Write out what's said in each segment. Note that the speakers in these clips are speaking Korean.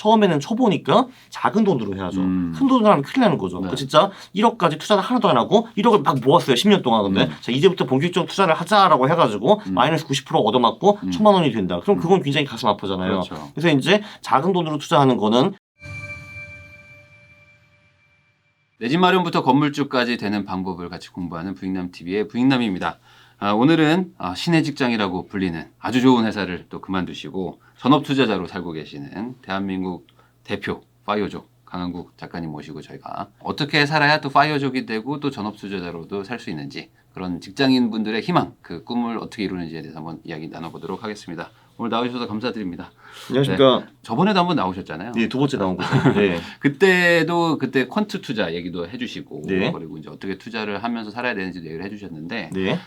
처음에는 초보니까 작은 돈으로 해야죠. 큰 돈으로 하면 큰일 나는 거죠. 네. 진짜 1억까지 투자를 하나도 안 하고 1억을 막 모았어요. 10년 동안. 근데 자, 이제부터 본격적으로 투자를 하자라고 해가지고 마이너스 90% 얻어맞고 1,000만 원이 된다. 그럼 그건 굉장히 가슴 아프잖아요. 그렇죠. 그래서 이제 작은 돈으로 투자하는 거는 내 집 마련부터 건물주까지 되는 방법을 같이 공부하는 부익남TV의 부익남입니다. 오늘은 신의 직장이라고 불리는 아주 좋은 회사를 또 그만두시고 전업투자자로 살고 계시는 대한민국 대표 파이어족 강한국 작가님 모시고 저희가 어떻게 살아야 또 파이어족이 되고 또 전업투자자로도 살 수 있는지 그런 직장인분들의 희망, 그 꿈을 어떻게 이루는지에 대해서 한번 이야기 나눠보도록 하겠습니다. 오늘 나오셔서 감사드립니다. 안녕하십니까. 네. 저번에도 한번 나오셨잖아요. 네, 두 번째 나온 거죠. 네. 그때 퀀트 투자 얘기도 해주시고 네. 그리고 이제 어떻게 투자를 하면서 살아야 되는지도 얘기를 해주셨는데 네.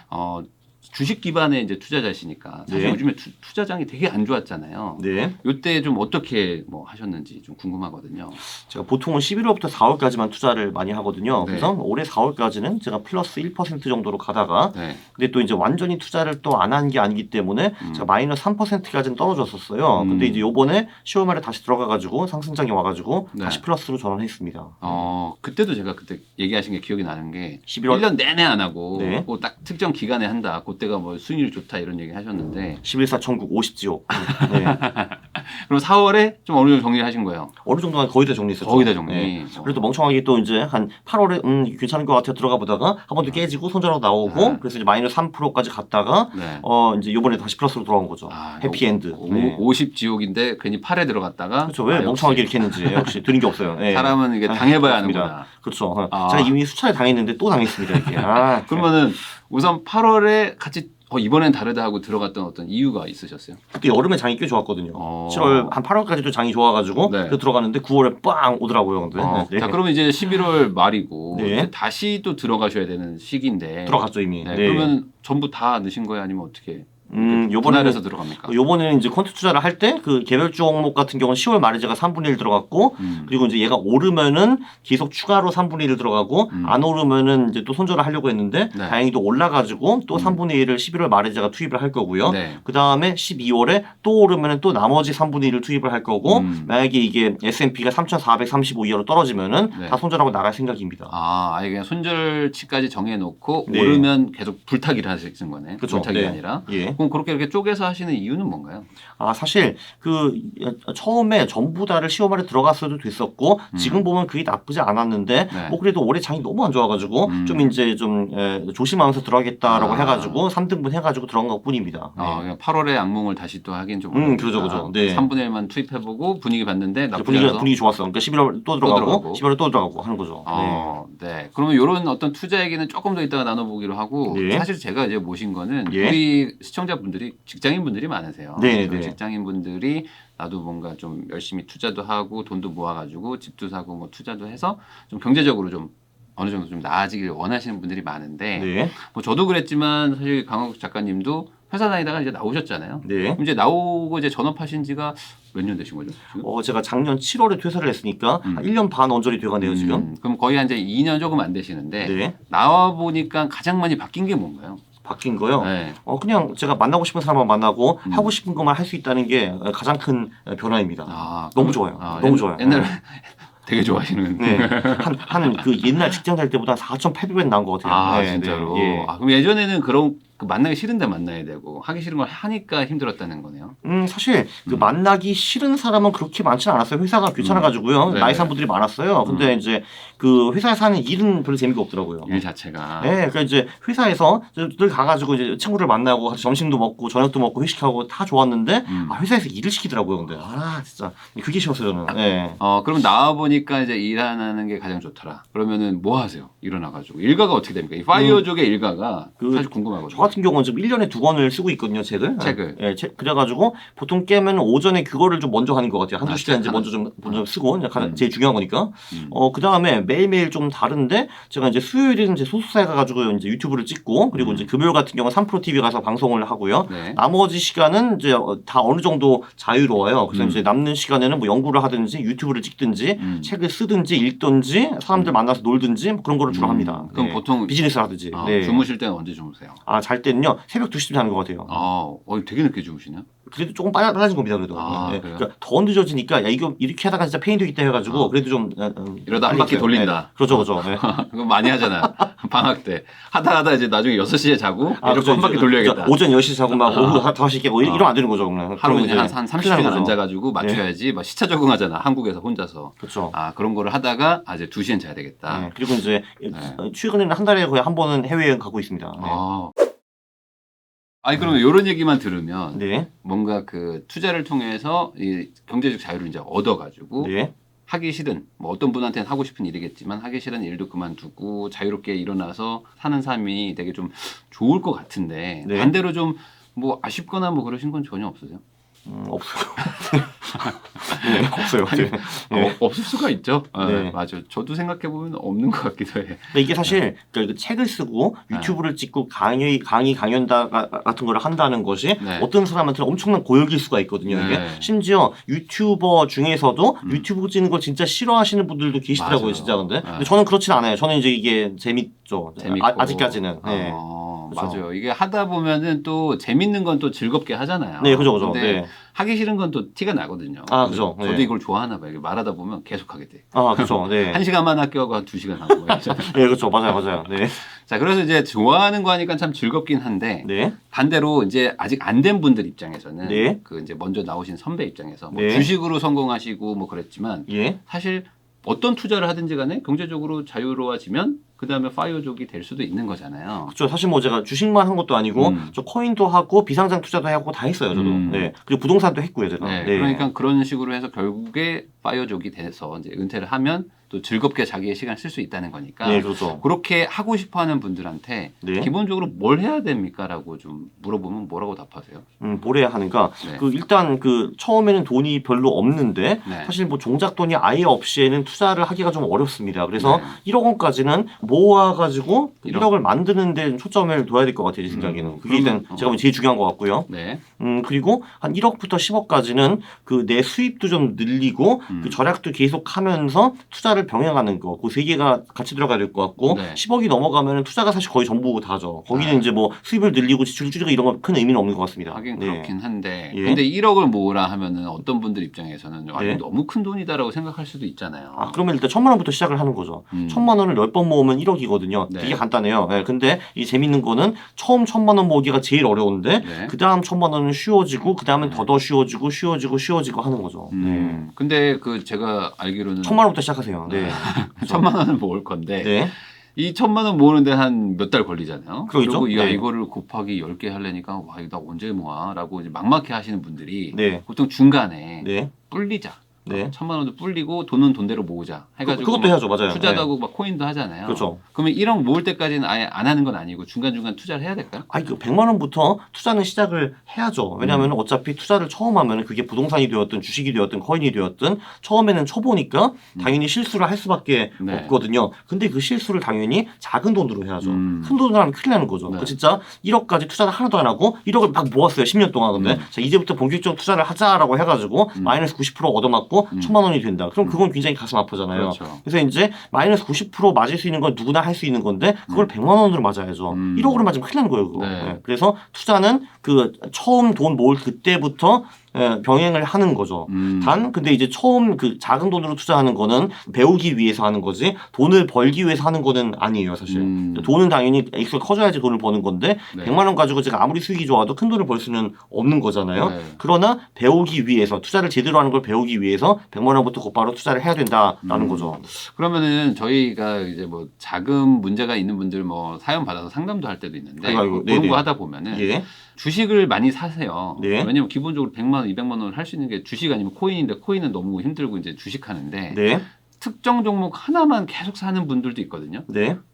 주식 기반의 이제 투자자시니까 사실 네. 요즘에 투자장이 되게 안 좋았잖아요. 네. 이때 좀 어떻게 하셨는지 좀 궁금하거든요. 제가 보통은 11월부터 4월까지만 투자를 많이 하거든요. 네. 그래서 올해 4월까지는 제가 플러스 1% 정도로 가다가 네. 근데 또 이제 완전히 투자를 또 안 한 게 아니기 때문에 제가 마이너스 3%까지는 떨어졌었어요. 근데 이제 요번에 10월 말에 다시 들어가가지고 상승장이 와가지고 네. 다시 플러스로 전환했습니다. 그때도 제가 그때 얘기하신 게 기억이 나는 게 11월 1년 내내 안 하고 네. 딱 특정 기간에 한다. 그때가 뭐 수익률 좋다 이런 얘기 하셨는데 11사 천국 50지옥. 네. 그럼 4월에 좀 어느 정도 정리하신 거예요? 어느 정도는 거의 다 정리했었죠. 거의 다 정리. 네. 그래도 멍청하게 또 이제 한 8월에 괜찮은 것 같아 들어가 보다가 한 번 더 깨지고 손절하고 나오고 그래서 이제 마이너스 3%까지 갔다가 네. 이제 요번에 다시 플러스로 돌아온 거죠. 해피엔드. 네. 50 지옥인데 괜히 8에 들어갔다가 그렇죠. 왜 멍청하게 이렇게 했는지 역시 들은 게 없어요. 네. 사람은 이게 당해봐야 그렇습니다. 하는구나. 그렇죠. 제가 이미 수차례 당했는데 또 당했습니다. 이렇게. 그러면은 우선 8월에 같이 이번엔 다르다 하고 들어갔던 어떤 이유가 있으셨어요? 그때 여름에 장이 꽤 좋았거든요. 7월 한 8월까지도 장이 좋아가지고 네. 들어갔는데 9월에 빵 오더라고요. 근데. 네. 자, 그러면 이제 11월 말이고 네. 이제 다시 또 들어가셔야 되는 시기인데 들어갔죠 이미. 네. 네. 그러면 전부 다 넣으신 거예요? 아니면 어떻게? 요번에는 분할해서 들어갑니까? 요번에는 이제 퀀트 투자를 할 때 그 개별 종목 같은 경우는 10월 말에 제가 3분의 1 들어갔고 그리고 이제 얘가 오르면은 계속 추가로 3분의 1을 들어가고 안 오르면은 이제 또 손절을 하려고 했는데 네. 다행히도 올라가지고 또 3분의 1을 11월 말에 제가 투입을 할 거고요. 네. 그 다음에 12월에 또 오르면은 또 나머지 3분의 1을 투입을 할 거고 만약에 이게 S&P가 3,435 이하로 떨어지면은 네. 다 손절하고 나갈 생각입니다. 아예 그냥 손절치까지 정해놓고 네. 오르면 계속 불타기를 하시는 거네. 그쵸. 불타기가 네. 아니라. 예. 그럼 그렇게 이렇게 쪼개서 하시는 이유는 뭔가요? 사실 처음에 전부 다를 10월 말에 들어갔어도 됐었고 지금 보면 그게 나쁘지 않았는데 네. 뭐 그래도 올해 장이 너무 안 좋아가지고 좀 이제 좀 조심하면서 들어가겠다라고 해가지고 3등분 해가지고 들어간 것뿐입니다. 네. 그냥 8월에 악몽을 다시 또 하긴 좀 어렵다. 그죠. 네. 3분의 1만 투입해보고 분위기 봤는데 나쁘지 분위기 않아서 좋았어. 그러니까 11월 또 들어가고 들어가고. 12월에 또 들어가고 하는 거죠. 네. 그러면 이런 어떤 투자 얘기는 조금 더 이따가 나눠보기로 하고 네. 사실 제가 이제 모신 거는 예. 우리 시청자분들이 직장인분들이 많으세요. 네, 그런 네. 직장인분들이 나도 뭔가 좀 열심히 투자도 하고 돈도 모아가지고 집도 사고 뭐 투자도 해서 좀 경제적으로 좀 어느 정도 좀 나아지길 원하시는 분들이 많은데 네. 뭐 저도 그랬지만 사실 강학국 작가님도 회사 다니다가 이제 나오셨잖아요. 네. 그럼 이제 나오고 이제 전업하신 지가 몇 년 되신 거죠? 지금? 제가 작년 7월에 퇴사를 했으니까 한 1년 반 언저리 돼가네요 지금. 그럼 거의 한 이제 2년 조금 안 되시는데 네. 나와 보니까 가장 많이 바뀐 게 뭔가요? 바뀐 거요. 네. 그냥 제가 만나고 싶은 사람만 만나고 하고 싶은 것만 할 수 있다는 게 가장 큰 변화입니다. 너무 좋아요. 너무 좋아요. 옛날에 되게 좋아하시는. 네. 한 그 옛날 직장 다닐 때보다 4,800원 나온 것 같아요. 네, 진짜로. 네, 예. 그럼 예전에는 그런 만나기 싫은데 만나야 되고 하기 싫은 걸 하니까 힘들었다는 거네요. 사실 그 만나기 싫은 사람은 그렇게 많지는 않았어요. 회사가 귀찮아가지고요. 네. 나이 산 분들이 많았어요. 근데 이제 그 회사에서 하는 일은 별로 재미가 없더라고요. 일 자체가. 네, 그러니까 이제 회사에서 늘 가가지고 이제 친구를 만나고 같이 점심도 먹고 저녁도 먹고 회식하고 다 좋았는데 회사에서 일을 시키더라고요. 근데 진짜 그게 싫었어요 저는. 네. 그럼 나와 보니까 이제 일하는 게 가장 좋더라. 그러면은 뭐 하세요? 일어나가지고 일가가 어떻게 됩니까? 이 파이어족의 일가가 사실 궁금하거든요. 저 같은 경우는 지금 1년에 2권을 쓰고 있거든요, 책을. 예, 그래가지고 보통 깨면 오전에 그거를 좀 먼저 하는 것 같아요. 한두 시간 이제 먼저 쓰고, 제일 중요한 거니까. 그 다음에 매일매일 좀 다른데, 제가 이제 수요일에는 이제 소속사에 가가지고 이제 유튜브를 찍고, 그리고 이제 금요일 같은 경우는 3프로TV 가서 방송을 하고요. 네. 나머지 시간은 이제 다 어느 정도 자유로워요. 그래서 이제 남는 시간에는 뭐 연구를 하든지 유튜브를 찍든지, 책을 쓰든지 읽든지, 사람들 만나서 놀든지, 뭐 그런 거를 주로 합니다. 그럼 네. 보통 비즈니스를 하든지. 네. 주무실 때는 언제 주무세요? 잘 잘 때는요 새벽 2시쯤 자는 것 같아요. 되게 늦게 주무시네요. 그래도 조금 빨라진 겁니다. 그래도. 그러니까 더 늦어지니까 야 이거 이렇게 하다가 진짜 페인 되겠다 해가지고 그래도 좀 이러다 한 바퀴 돌린다. 그렇죠. 그거 많이 하잖아. 방학 때 하다 이제 나중에 6시에 자고 이렇게 한 바퀴 돌려야겠다. 그렇죠. 오전 10시 자고 막 오후 5시 깨고 이러면 안 되는 거죠. 그러면. 하루 그냥 한 30시간 앉아가지고 맞춰야지. 막 시차 적응하잖아. 한국에서 혼자서. 그렇죠. 그런 거를 하다가 이제 2시엔 자야 되겠다. 그리고 이제 최근에는 한 달에 거의 한 번은 해외여행 가고 있습니다. 그러면 이런 얘기만 들으면 네. 뭔가 그 투자를 통해서 이 경제적 자유를 이제 얻어가지고 네. 하기 싫은 뭐 어떤 분한테는 하고 싶은 일이겠지만 하기 싫은 일도 그만두고 자유롭게 일어나서 사는 삶이 되게 좀 좋을 것 같은데 네. 반대로 좀 뭐 아쉽거나 뭐 그러신 건 전혀 없으세요? 없어요. 네, 없어요. 없을 수가 있죠. 네. 맞아. 저도 생각해 보면 없는 것 같기도 해. 이게 사실 그러니까 책을 쓰고 유튜브를 찍고 강연다 같은 걸 한다는 것이 어떤 사람한테는 엄청난 고역일 수가 있거든요. 이게 심지어 유튜버 중에서도 유튜브 찍는 걸 진짜 싫어하시는 분들도 계시더라고요. 맞아요. 진짜 근데 저는 그렇진 않아요. 저는 이제 이게 재밌죠. 아직까지는. 맞아요. 이게 하다 보면은 또 재밌는 건 또 즐겁게 하잖아요. 네, 그죠. 근데 하기 싫은 건 또 티가 나거든요. 그죠. 저도 이걸 좋아하나 봐요. 말하다 보면 계속 하게 돼. 그죠. 네. 1시간만 학교하고 한 2시간 하고. 네, 그렇죠. 맞아요. 네. 자, 그래서 이제 좋아하는 거 하니까 참 즐겁긴 한데 반대로 이제 아직 안 된 분들 입장에서는 그 이제 먼저 나오신 선배 입장에서 뭐 주식으로 성공하시고 뭐 그랬지만 사실 어떤 투자를 하든지 간에 경제적으로 자유로워지면 그 다음에 파이어족이 될 수도 있는 거잖아요. 그렇죠. 사실 뭐 제가 주식만 한 것도 아니고 저 코인도 하고 비상장 투자도 하고 다 했어요. 저도. 네. 그리고 부동산도 했고요. 제가. 그러니까 그런 식으로 해서 결국에 파이어족이 돼서 이제 은퇴를 하면 또 즐겁게 자기의 시간을 쓸 수 있다는 거니까. 네, 그렇죠. 그렇게 하고 싶어하는 분들한테 기본적으로 뭘 해야 됩니까?라고 좀 물어보면 뭐라고 답하세요? 뭘 해야 하는가? 일단 처음에는 돈이 별로 없는데 사실 뭐 종작 돈이 아예 없이는 투자를 하기가 좀 어렵습니다. 그래서 1억 원까지는 모아가지고 1억을 만드는 데 초점을 둬야 될 것 같아요. 제 생각에는. 그게 일단 제가 보기엔 제일 중요한 것 같고요. 그리고 한 1억부터 10억까지는 내 수입도 좀 늘리고 그 절약도 계속하면서 투자를 병행하는 거. 그 세 개가 같이 들어가야 될 것 같고 10억이 넘어가면 투자가 사실 거의 전부 다죠. 거기는 이제 뭐 수입을 늘리고 지출을 줄이고 이런 건 큰 의미는 없는 것 같습니다. 하긴 그렇긴 한데 근데 1억을 모으라 하면은 어떤 분들 입장에서는 너무 큰 돈이다라고 생각할 수도 있잖아요. 그러면 일단 1,000만 원부터 시작을 하는 거죠. 1,000만 원을 10번 모으면 1억이거든요. 되게 간단해요. 근데 이 재밌는 거는 처음 1,000만 원 모으기가 제일 어려운데 그 다음 1,000만 원은 쉬워지고 그 다음엔 더 쉬워지고 하는 거죠. 근데 제가 알기로는 1,000만 원부터 시작하세요. 1,000만 원을 모을 건데 이 1,000만 원 모으는데 한 몇 달 걸리잖아요. 그렇죠? 그리고 이거를 곱하기 10개 하려니까 와, 이거 나 언제 모아? 라고 이제 막막해 하시는 분들이 보통 중간에 불리자. 1,000만 원도 불리고 돈은 돈대로 모으자 해가지고 그것도 해야죠. 맞아요. 투자도 하고 막 코인도 하잖아요. 그렇죠. 그러면 1억 모을 때까지는 아예 안 하는 건 아니고 중간중간 투자를 해야 될까요? 100만 원부터 투자는 시작을 해야죠. 왜냐하면 어차피 투자를 처음 하면 그게 부동산이 되었든 주식이 되었든 코인이 되었든 처음에는 초보니까 당연히 실수를 할 수밖에 없거든요. 근데 그 실수를 당연히 작은 돈으로 해야죠. 큰 돈으로 하면 큰일 나는 거죠. 진짜 1억까지 투자를 하나도 안 하고 1억을 막 모았어요. 10년 동안. 근데 자, 이제부터 본격적으로 투자를 하자라고 해가지고 마이너스 90% 얻어맞고 1,000만 원이 된다. 그럼 그건 굉장히 가슴 아프잖아요. 그렇죠. 그래서 이제 마이너스 90% 맞을 수 있는 건 누구나 할 수 있는 건데 그걸 100만 원으로 맞아야죠. 1억으로 맞으면 큰일 나는 거예요. 그거. 그래서 투자는 처음 돈 모을 그때부터 병행을 하는 거죠. 근데 이제 처음 작은 돈으로 투자하는 거는 배우기 위해서 하는 거지 돈을 벌기 위해서 하는 거는 아니에요, 사실. 돈은 당연히 액수가 커져야지 돈을 버는 건데 100만 원 가지고 제가 아무리 수익이 좋아도 큰 돈을 벌 수는 없는 거잖아요. 그러나 배우기 위해서 투자를 제대로 하는 걸 배우기 위해서 100만 원부터 곧바로 투자를 해야 된다라는 거죠. 그러면은 저희가 이제 뭐 자금 문제가 있는 분들 뭐 사연 받아서 상담도 할 때도 있는데 그런 거 하다 보면은 주식을 많이 사세요. 왜냐면 기본적으로 100만 원, 200만 원을 할 수 있는 게 주식 아니면 코인인데 코인은 너무 힘들고 이제 주식하는데 특정 종목 하나만 계속 사는 분들도 있거든요.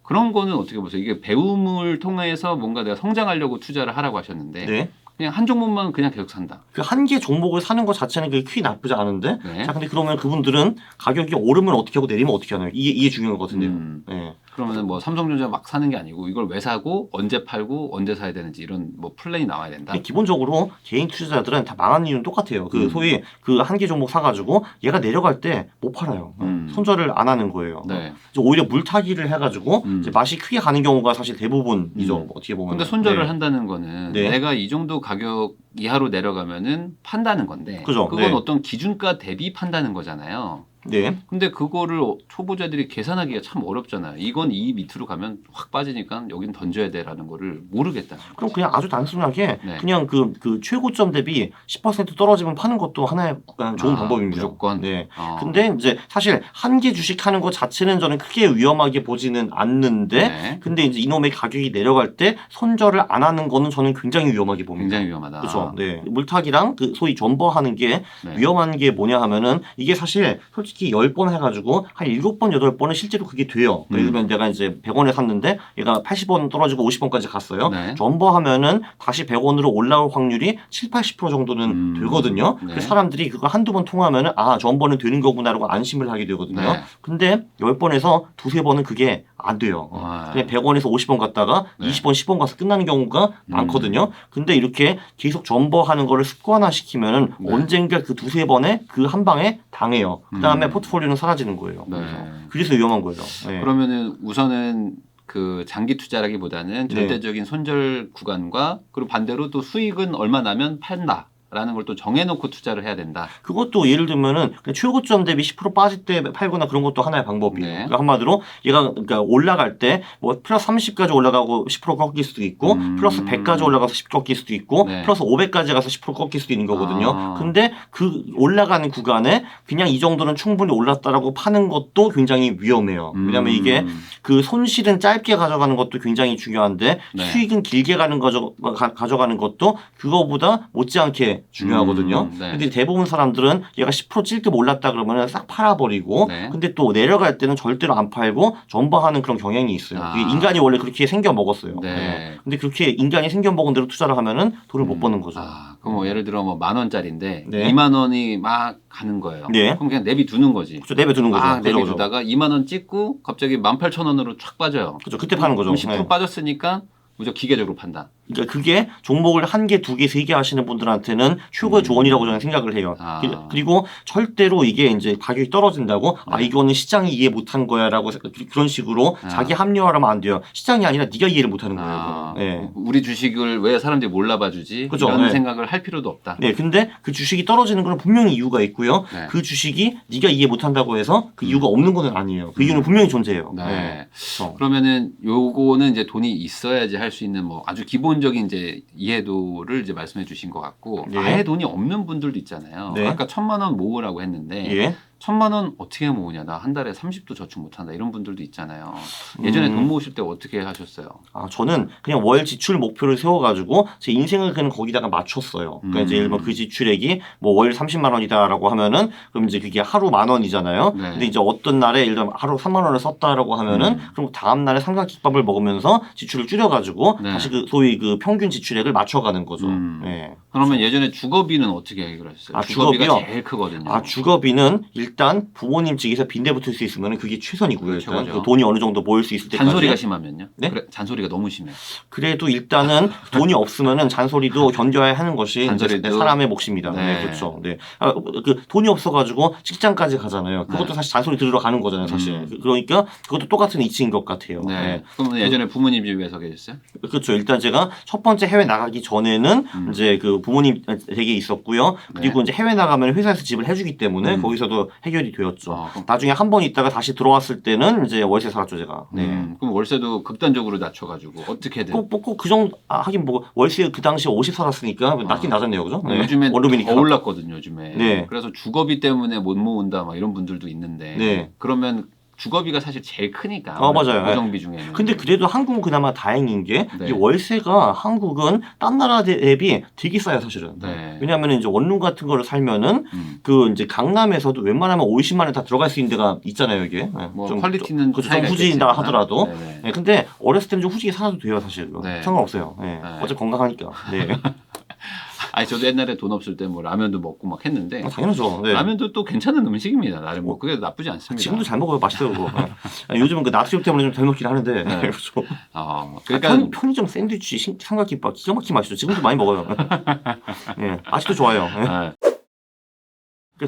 그런 거는 어떻게 보세요? 이게 배움을 통해서 뭔가 내가 성장하려고 투자를 하라고 하셨는데 그냥 한 종목만 그냥 계속 산다. 한 개 종목을 사는 것 자체는 그게 크게 나쁘지 않은데 자 근데 그러면 그분들은 가격이 오르면 어떻게 하고 내리면 어떻게 하나요? 이게 중요한 것 같은데요. 그러면은 뭐 삼성전자 막 사는 게 아니고 이걸 왜 사고 언제 팔고 언제 사야 되는지 이런 뭐 플랜이 나와야 된다. 기본적으로 개인 투자자들은 다 망하는 이유는 똑같아요. 그 소위 그 한 개 종목 사가지고 얘가 내려갈 때 못 팔아요. 손절을 안 하는 거예요. 네. 오히려 물타기를 해가지고 이제 맛이 크게 가는 경우가 사실 대부분이죠. 어떻게 보면. 근데 손절을 한다는 거는 내가 이 정도 가격 이하로 내려가면은 판다는 건데 그죠. 그건 어떤 기준가 대비 판다는 거잖아요. 네. 근데 그거를 초보자들이 계산하기가 참 어렵잖아요. 이건 이 밑으로 가면 확 빠지니까 여긴 던져야 돼라는 거를 모르겠다. 그럼 그냥 아주 단순하게 네. 그냥 그 최고점 대비 10% 떨어지면 파는 것도 하나의 좋은 방법입니다. 무조건. 네. 근데 이제 사실 한 개 주식 하는 것 자체는 저는 크게 위험하게 보지는 않는데 네. 근데 이제 이놈의 가격이 내려갈 때 손절을 안 하는 거는 저는 굉장히 위험하게 봅니다. 굉장히 위험하다. 그렇죠. 네. 물타기랑 그 소위 존버하는 게 네. 위험한 게 뭐냐 하면은 이게 사실 솔직히 10번 해가지고 한 7번, 8번은 실제로 그게 돼요. 예를 들면 내가 이제 100원에 샀는데 얘가 80원 떨어지고 50원까지 갔어요. 네. 존버하면은 다시 100원으로 올라올 확률이 7, 80% 정도는 되거든요. 네. 그래서 사람들이 그거 한두 번 통하면은 아, 존버는 되는 거구나라고 안심을 하게 되거든요. 네. 근데 10번에서 두세 번은 그게 안 돼요. 그냥 100원에서 50원 갔다가 네. 20원, 10원 가서 끝나는 경우가 많거든요. 근데 이렇게 계속 존버하는 거를 습관화시키면은 언젠가 그 두세 번에 그 한 방에 당해요. 그 다음에 포트폴리오는 사라지는 거예요. 네. 그래서 위험한 거예요. 네. 그러면은 우선은 그 장기 투자라기보다는 절대적인 손절 구간과 그리고 반대로 또 수익은 얼마 나면 판다. 라는 걸 또 정해놓고 투자를 해야 된다. 그것도 예를 들면은 그냥 최고점 대비 10% 빠질 때 팔거나 그런 것도 하나의 방법이에요. 네. 그러니까 한마디로 얘가 그러니까 올라갈 때 뭐 플러스 30까지 올라가고 10% 꺾일 수도 있고 플러스 100까지 올라가서 10 꺾일 수도 있고 네. 플러스 500까지 가서 10% 꺾일 수도 있는 거거든요. 근데 그 올라가는 구간에 그냥 이 정도는 충분히 올랐다라고 파는 것도 굉장히 위험해요. 왜냐하면 이게 그 손실은 짧게 가져가는 것도 굉장히 중요한데 네. 수익은 길게 가져가는 것도 그거보다 못지않게 중요하거든요. 네. 근데 대부분 사람들은 얘가 10% 찔끔 올랐다 그러면 싹 팔아버리고 네. 근데 또 내려갈 때는 절대로 안 팔고 전버하는 그런 경향이 있어요. 그게 인간이 원래 그렇게 생겨 먹었어요. 네. 네. 근데 그렇게 인간이 생겨 먹은 대로 투자를 하면은 돈을 못 버는 거죠. 그럼 뭐 예를 들어 뭐 10,000원짜리인데 네. 2만 원이 막 가는 거예요. 네. 그럼 그냥 내비 두는 거지. 그렇죠. 내버두는 거죠. 막 그죠, 내비 그죠. 두다가 2만 원 찍고 갑자기 18,000원으로 쫙 빠져요. 그죠. 그때 파는 거죠. 그럼 10% 네. 빠졌으니까 무조건 기계적으로 판다. 그러니까 그게 종목을 한 개, 두 개, 세 개 하시는 분들한테는 최고의 조언이라고 저는 생각을 해요. 그리고 절대로 이게 이제 가격이 떨어진다고 아 이거는 시장이 이해 못한 거야라고 그런 식으로 자기 합리화하면 안 돼요. 시장이 아니라 네가 이해를 못하는 거예요. 네. 우리 주식을 왜 사람들이 몰라봐주지? 그죠. 이런 네. 생각을 할 필요도 없다. 네, 근데 그 주식이 떨어지는 건 분명히 이유가 있고요. 네. 그 주식이 네가 이해 못한다고 해서 그 이유가 없는 건 아니에요. 그 이유는 분명히 존재해요. 네. 네. 그러면은 요거는 이제 돈이 있어야지 할 수 있는 뭐 아주 기본적인 이제 이해도를 이제 말씀해 주신 것 같고 네. 아예 돈이 없는 분들도 있잖아요. 네. 아까 1,000만 원 모으라고 했는데 예. 1,000만 원 어떻게 모으냐? 나 한 달에 30도 저축 못한다. 이런 분들도 있잖아요. 예전에 돈 모으실 때 어떻게 하셨어요? 아, 저는 그냥 월 지출 목표를 세워가지고 제 인생을 그냥 거기다가 맞췄어요. 그러니까 이제 예를 들면 그 지출액이 뭐 월 30만 원이다라고 하면은 그럼 이제 그게 하루 10,000원이잖아요. 네. 근데 이제 어떤 날에 예를 들면 하루 3만 원을 썼다라고 하면은 그럼 다음 날에 삼각김밥을 먹으면서 지출을 줄여가지고 네. 다시 그 소위 그 평균 지출액을 맞춰가는 거죠. 네. 그러면 예전에 주거비는 어떻게 해결하셨어요? 아, 주거비가 주거비요? 제일 크거든요. 아, 주거비는 일단 부모님 측에서 빈대 붙을 수 있으면 그게 최선이고요. 그렇죠, 일단 그렇죠. 그 돈이 어느 정도 모일 수 있을 때까지. 잔소리가 심하면요? 네? 그래, 잔소리가 너무 심해. 그래도 일단은 돈이 없으면은 잔소리도 견뎌야 하는 것이 이제 잔소리도? 사람의 몫입니다. 네. 네, 그렇죠. 네. 아, 그 돈이 없어가지고 직장까지 가잖아요. 그것도 네. 사실 잔소리 들으러 가는 거잖아요, 사실. 그러니까 그것도 똑같은 이치인 것 같아요. 네. 네. 그럼 예전에 부모님 집에서 계셨어요? 그렇죠. 일단 제가 첫 번째 해외 나가기 전에는 이제 그 부모님 댁에 있었고요. 그리고 네. 이제 해외 나가면 회사에서 집을 해주기 때문에 거기서도 해결이 되었죠. 그럼- 나중에 한 번 있다가 다시 들어왔을 때는 이제 월세 살았죠, 제가. 네. 그럼 월세도 극단적으로 낮춰가지고 어떻게든. 꼭 그 정도, 하긴 뭐, 월세 그 당시에 50 살았으니까 낮긴 낮았네요, 그죠? 네. 요즘엔 원룸이니까. 더 올랐거든요, 요즘에. 네. 그래서 주거비 때문에 못 모은다, 막 이런 분들도 있는데. 네. 그러면 주거비가 사실 제일 크니까. 맞아요. 고정비 중에는. 근데 그래도 한국은 그나마 다행인 게, 네. 이 월세가 한국은 딴 나라 대비 되게 싸요, 사실은. 네. 왜냐하면 이제 원룸 같은 거를 살면은, 그 이제 강남에서도 웬만하면 50만 원 다 들어갈 수 있는 데가 있잖아요, 이게. 네. 뭐 퀄리티는 좀 차이가 후지인다 있겠지만. 하더라도. 네네. 네, 근데 어렸을 때는 좀 후지게 살아도 돼요, 사실. 네. 상관없어요. 네. 네. 어차피 건강하니까. 네. 아니 저도 옛날에 돈 없을 때 뭐 라면도 먹고 막 했는데 당연하죠. 네. 라면도 또 괜찮은 음식입니다. 나름 뭐 그게 나쁘지 않습니다. 지금도 잘 먹어요. 맛있더라고. 요즘은 그 나트륨 때문에 좀 잘 먹긴 하는데. 네. 그렇죠. 그러니까 편의점 샌드위치, 삼각김밥 기가 막히게 맛있죠. 지금도 많이 먹어요. 네. 아직도 좋아요. 네.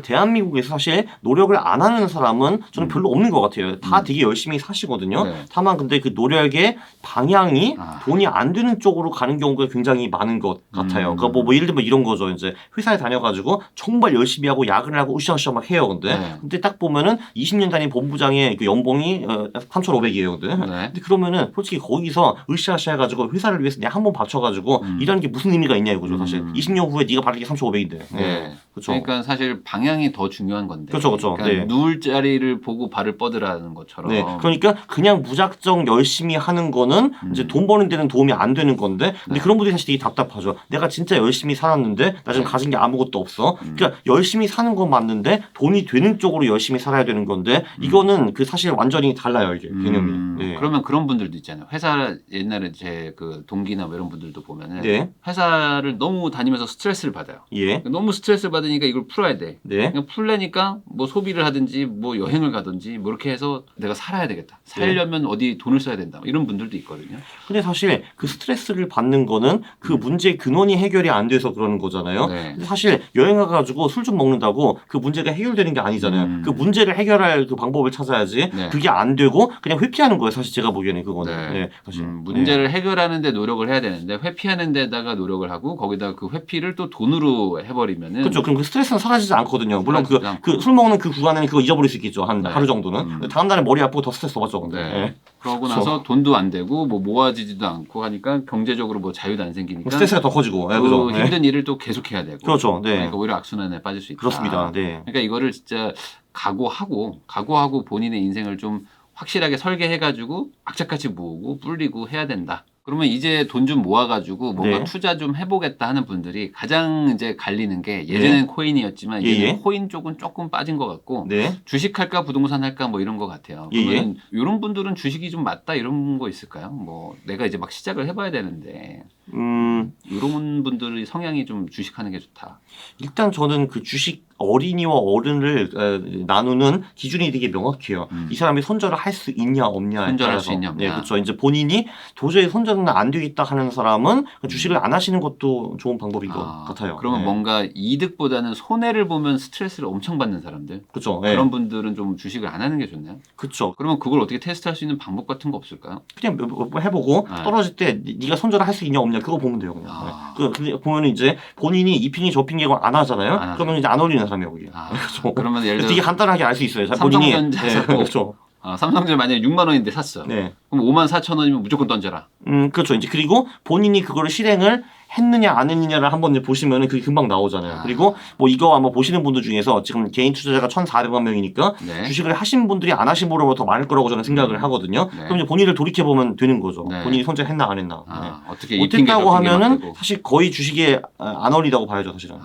대한민국에서 사실 노력을 안 하는 사람은 저는 별로 없는 것 같아요. 다 되게 열심히 사시거든요. 네. 다만 근데 그 노력의 방향이 돈이 안 되는 쪽으로 가는 경우가 굉장히 많은 것 같아요. 그러니까 뭐 예를 들면 이런 거죠. 이제 회사에 다녀가지고 정말 열심히 하고 야근을 하고 으쌰으쌰 막 해요. 근데 딱 보면은 20년 단위 본부장의 그 연봉이 3,500이에요. 근데 그러면은 솔직히 거기서 으쌰으쌰 해가지고 회사를 위해서 내가 한 번 바쳐가지고 일하는 게 무슨 의미가 있냐 이거죠. 사실 20년 후에 네가 받을 게 3,500인데. 네. 그렇죠. 그러니까 사실 방향이 더 중요한 건데. 그렇죠. 그러니까 네. 누울 자리를 보고 발을 뻗으라는 것처럼. 네. 그러니까 그냥 무작정 열심히 하는 거는 이제 돈 버는 데는 도움이 안 되는 건데, 근데 그런 분들이 사실 되게 답답하죠. 내가 진짜 열심히 살았는데 나 지금 가진 게 아무것도 없어. 그러니까 열심히 사는 건 맞는데 돈이 되는 쪽으로 열심히 살아야 되는 건데 이거는 그 사실 완전히 달라요 이게 개념이. 네. 그러면 그런 분들도 있잖아요. 회사 옛날에 제 그 동기나 뭐 이런 분들도 보면은 네. 회사를 너무 다니면서 스트레스를 받아요. 예. 너무 스트레스를 받으니까 이걸 풀어야 돼. 네. 그냥 풀려니까 뭐 소비를 하든지 뭐 여행을 가든지 뭐 이렇게 해서 내가 살아야 되겠다. 살려면 어디 돈을 써야 된다. 이런 분들도 있거든요. 근데 사실 그 스트레스를 받는 거는 그 문제의 근원이 해결이 안 돼서 그러는 거잖아요. 네. 근데 사실 여행 가가지고 술 좀 먹는다고 그 문제가 해결되는 게 아니잖아요. 그 문제를 해결할 그 방법을 찾아야지. 네. 그게 안 되고 그냥 회피하는 거예요. 사실 제가 보기에는 그거는. 네. 네, 사실. 문제를 해결하는데 노력을 해야 되는데 회피하는 데다가 노력을 하고 거기다가 그 회피를 또 돈으로 해버리면은 그렇죠. 그럼 그 스트레스는 사라지지 않거든요. 물론 사라지지 않고. 그 술 먹는 그 구간에는 그거 잊어버릴 수 있겠죠. 한 네. 하루 정도는. 다음 날에 머리 아프고 더 스트레스 더 받죠. 근데. 네. 네. 그러고 나서 돈도 안 되고 뭐 모아지지도 않고 하니까 경제적으로 뭐 자유도 안 생기니까 스트레스가 더 커지고. 네, 그 그죠. 힘든 일을 또 계속해야 되고. 그렇죠. 네. 그러니까 오히려 악순환에 빠질 수 있다. 그렇습니다. 네. 그러니까 이거를 진짜 각오하고 본인의 인생을 좀 확실하게 설계해가지고 악착같이 모으고 불리고 해야 된다. 그러면 이제 돈 좀 모아가지고 뭔가 네. 투자 좀 해보겠다 하는 분들이 가장 이제 갈리는 게 예전엔 코인이었지만 이제는 코인 쪽은 조금 빠진 것 같고 네. 주식할까 부동산 할까 뭐 이런 것 같아요. 그러면 이런 분들은 주식이 좀 맞다 이런 거 있을까요? 뭐 내가 이제 막 시작을 해봐야 되는데 이런 분들의 성향이 좀 주식하는 게 좋다. 일단 저는 그 주식 어린이와 어른을 나누는 기준이 되게 명확해요. 이 사람이 손절을 할 수 있냐 없냐. 손절할 수 있냐 없냐. 네, 그렇죠. 이제 본인이 도저히 손절은 안 되겠다 하는 사람은 주식을 안 하시는 것도 좋은 방법인 것 같아요. 그러면 네. 뭔가 이득보다는 손해를 보면 스트레스를 엄청 받는 사람들. 그렇죠. 네. 그런 분들은 좀 주식을 안 하는 게 좋나요? 그렇죠. 그러면 그걸 어떻게 테스트할 수 있는 방법 같은 거 없을까요? 그냥 뭐 해보고 떨어질 때 네가 손절을 할 수 있냐 없냐 그거 보면 돼요. 그냥. 근데 보면 이제 본인이 이 핑계 저 핑계 안 하잖아요. 그러면 이제 안 어울리는 사람이에요. 그게. 그렇죠. 그러면 예를 들어 되게 간단하게 알 수 있어요. 삼성전자 사고 그렇죠. 삼성전자 만약에 6만 원인데 샀어. 네. 그럼 5만 4천 원이면 무조건 던져라. 그렇죠. 이제 그리고 본인이 그거를 실행을 했느냐 안 했느냐를 한번 이제 보시면은 그게 금방 나오잖아요. 그리고 뭐 이거 아마 보시는 분들 중에서 지금 개인 투자자가 1,400만 명이니까 주식을 하신 분들이 안 하신 분보다 더 많을 거라고 저는 생각을 하거든요. 그럼 이제 본인을 돌이켜 보면 되는 거죠. 본인이 손절했나 안 했나. 어떻게 못했다고 하면은 사실 거의 주식에 안 어울리다고 봐야죠, 사실은.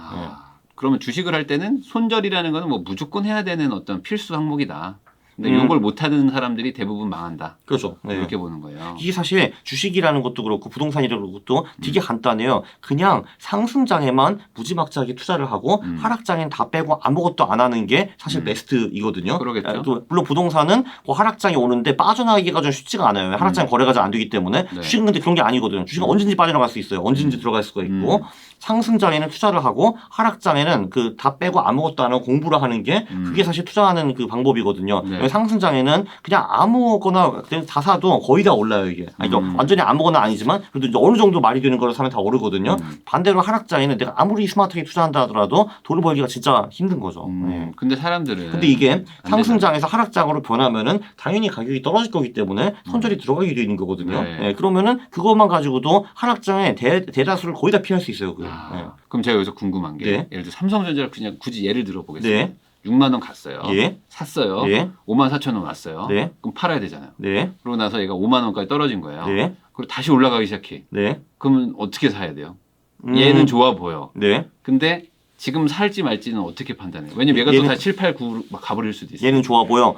그러면 주식을 할 때는 손절이라는 거는 뭐 무조건 해야 되는 어떤 필수 항목이다. 근데 이걸 못하는 사람들이 대부분 망한다. 그렇죠. 네. 이렇게 보는 거예요. 이게 사실 주식이라는 것도 그렇고 부동산이라는 것도 되게 간단해요. 그냥 상승장에만 무지막지하게 투자를 하고 하락장엔 다 빼고 아무것도 안 하는 게 사실 베스트이거든요. 그러겠죠. 또 물론 부동산은 뭐 하락장이 오는데 빠져나가기가 좀 쉽지가 않아요. 하락장 거래가 잘 안 되기 때문에. 주식은 근데 그런 게 아니거든요. 주식은 언제든지 빠져나갈 수 있어요. 언제든지 들어갈 수가 있고. 상승장에는 투자를 하고 하락장에는 그 다 빼고 아무것도 안 하고 공부를 하는 게 그게 사실 투자하는 그 방법이거든요. 상승장에는 그냥 아무거나 그냥 다 사도 거의 다 올라요 이게. 아니, 완전히 아무거나 아니지만 그래도 이제 어느 정도 말이 되는 거를 사면 다 오르거든요. 반대로 하락장에는 내가 아무리 스마트하게 투자한다 하더라도 돈을 벌기가 진짜 힘든 거죠. 네. 근데 사람들은 근데 이게 상승장에서 하락장으로 변하면은 당연히 가격이 떨어질 거기 때문에 손절이 들어가게 되는 거거든요. 네, 그러면은 그것만 가지고도 하락장에 대다수를 거의 다 피할 수 있어요. 그럼 제가 여기서 궁금한 게 예를 들어 삼성전자를 그냥 굳이 예를 들어 보겠습니다. 6만 원 갔어요. 샀어요. 5만 4천 원 왔어요. 그럼 팔아야 되잖아요. 그러고 나서 얘가 5만 원까지 떨어진 거예요. 그리고 다시 올라가기 시작해. 그러면 어떻게 사야 돼요? 얘는 좋아 보여. 근데 지금 살지 말지는 어떻게 판단해요? 왜냐면 얘가 또 다 7, 8, 9 막 가버릴 수도 있어요. 얘는 좋아 보여.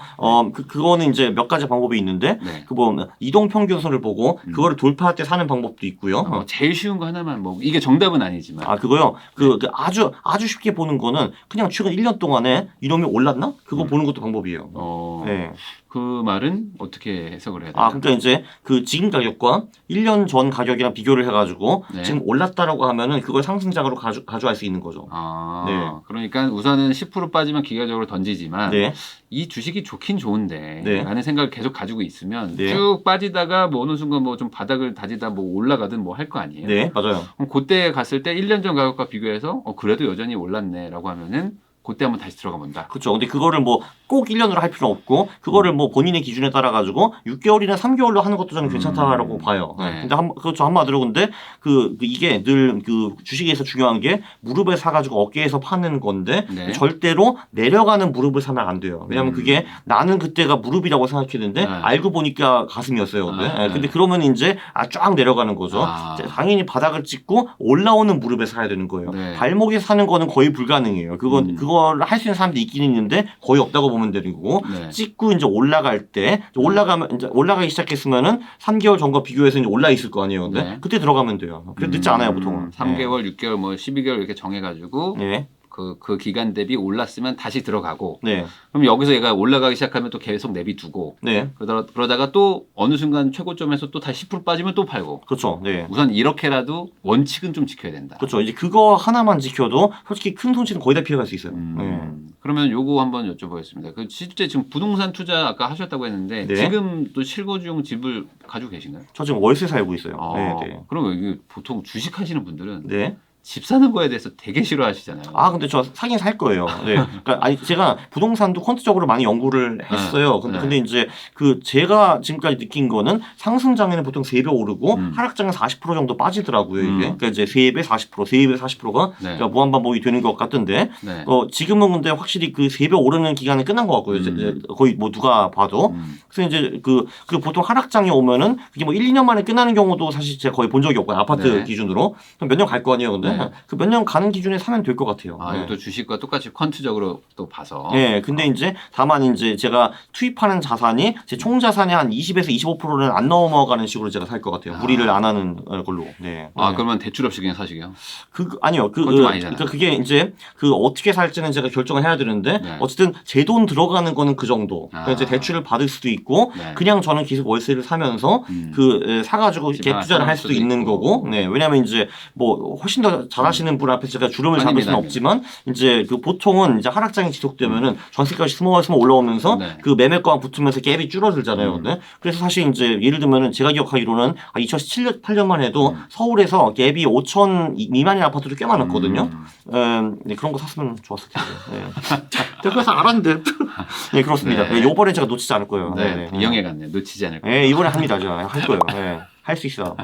그거는 이제 몇 가지 방법이 있는데, 네. 그 뭐 이동 평균선을 보고 그거를 돌파할 때 사는 방법도 있고요. 제일 쉬운 거 하나만 뭐 이게 정답은 아니지만. 아, 그거요. 그 아주 쉽게 보는 거는 그냥 최근 1년 동안에 이놈이 올랐나? 그거 보는 것도 방법이에요. 네. 그 말은 어떻게 해석을 해야 돼요? 아, 그러니까 이제 그 지금 가격과 1년 전 가격이랑 비교를 해가지고 네. 지금 올랐다라고 하면은 그걸 상승장으로 가져갈 수 있는 거죠. 아, 네. 그러니까 우선은 10% 빠지면 기가적으로 던지지만 네. 이 주식이 좋긴 좋은데 네. 라는 생각을 계속 가지고 있으면 네. 쭉 빠지다가 뭐 어느 순간 뭐 좀 바닥을 다지다 뭐 올라가든 뭐 할 거 아니에요. 네, 맞아요. 그럼 그때 갔을 때 1년 전 가격과 비교해서 그래도 여전히 올랐네라고 하면은 그때 한번 다시 들어가 본다. 그렇죠. 근데 그거를 뭐 꼭 1년으로 할 필요는 없고 그거를 뭐 본인의 기준에 따라 가지고 6개월이나 3개월로 하는 것도 저는 괜찮다라고 봐요. 네. 근데 그렇죠. 한마디로 근데 이게 늘 그 주식에서 중요한 게 무릎에 사가지고 어깨에서 파는 건데 네. 절대로 내려가는 무릎을 사면 안 돼요. 왜냐면 그게 나는 그때가 무릎이라고 생각했는데 알고 보니까 가슴이었어요. 근데 그러면 이제 쫙 내려가는 거죠. 당연히 바닥을 찍고 올라오는 무릎에 사야 되는 거예요. 네. 발목에 사는 거는 거의 불가능해요. 그걸 할 수 있는 사람도 있긴 있는데 거의 없다고 보면 되는 거고 찍고 이제 올라갈 때 올라가면 이제 올라가기 시작했으면은 3개월 전과 비교해서 이제 올라 있을 거 아니에요. 근데 그때 들어가면 돼요. 그래 늦지 않아요 보통은. 3개월, 6개월, 뭐 12개월 이렇게 정해가지고 네. 그 기간 대비 올랐으면 다시 들어가고. 네. 그럼 여기서 얘가 올라가기 시작하면 또 계속 내비두고. 네. 그러다가 또 어느 순간 최고점에서 또 다시 10% 빠지면 또 팔고. 그렇죠. 네. 우선 이렇게라도 원칙은 좀 지켜야 된다. 그렇죠. 이제 그거 하나만 지켜도 솔직히 큰 손실은 거의 다 피해갈 수 있어요. 그러면 요거 한번 여쭤보겠습니다. 그 실제 지금 부동산 투자 아까 하셨다고 했는데 네. 지금 또 실거주용 집을 가지고 계신가요? 저 지금 월세 살고 있어요. 네. 그러면 이게 보통 주식 하시는 분들은 네. 집 사는 거에 대해서 되게 싫어하시잖아요. 아, 근데 저 사긴 살 거예요. 네. 그러니까 아니 제가 부동산도 퀀트적으로 많이 연구를 했어요. 근데 이제 제가 지금까지 느낀 거는 상승장에는 보통 3배 오르고 하락장은 40% 정도 빠지더라고요, 이게. 그러니까 이제 3배 40%, 3배 40%가 그러니까 무한반복이 되는 것 같던데. 네. 지금은 근데 확실히 그 3배 오르는 기간이 끝난 것 같고요. 이제 거의 뭐 누가 봐도. 그래서 이제 그 보통 하락장이 오면은 그게 뭐 1, 2년 만에 끝나는 경우도 사실 제가 거의 본 적이 없고요. 아파트 기준으로. 몇 년 갈 거 아니에요, 근데. 그 몇 년 가는 기준에 사면 될 것 같아요. 이것도 주식과 똑같이 퀀트적으로 또 봐서. 네, 근데 이제 다만 이제 제가 투입하는 자산이 제 총 자산의 한 20에서 25%는 안 넘어가는 식으로 제가 살 것 같아요. 무리를 안 하는 걸로. 네. 그러면 대출 없이 그냥 사시게요? 아니요. 그게 이제 어떻게 살지는 제가 결정을 해야 되는데 어쨌든 제 돈 들어가는 거는 그 정도. 그러니까 이제 대출을 받을 수도 있고 그냥 저는 계속 월세를 사면서 사가지고 이렇게 투자를 할 수도 있는 거고. 네, 왜냐하면 이제 뭐 훨씬 더 잘하시는 분 앞에 제가 주름을 잡을 수는 없지만 이제 보통은 이제 하락장이 지속되면은 전세값이 스모 올라오면서 그 매매가와 붙으면서 갭이 줄어들잖아요. 그래서 사실 이제 예를 들면은 제가 기억하기로는 2007년 8년만 해도 서울에서 갭이 5천 미만의 아파트도 꽤 많았거든요. 네, 그런 거 샀으면 좋았을 텐데. 네. 제가 그래서 알았는데. 네, 그렇습니다. 네. 이번엔 제가 놓치지 않을 거예요. 이영애 같네. 놓치지 않을 거예요. 네, 이번에 합니다. 제가 할 거예요. 네, 할 수 있어.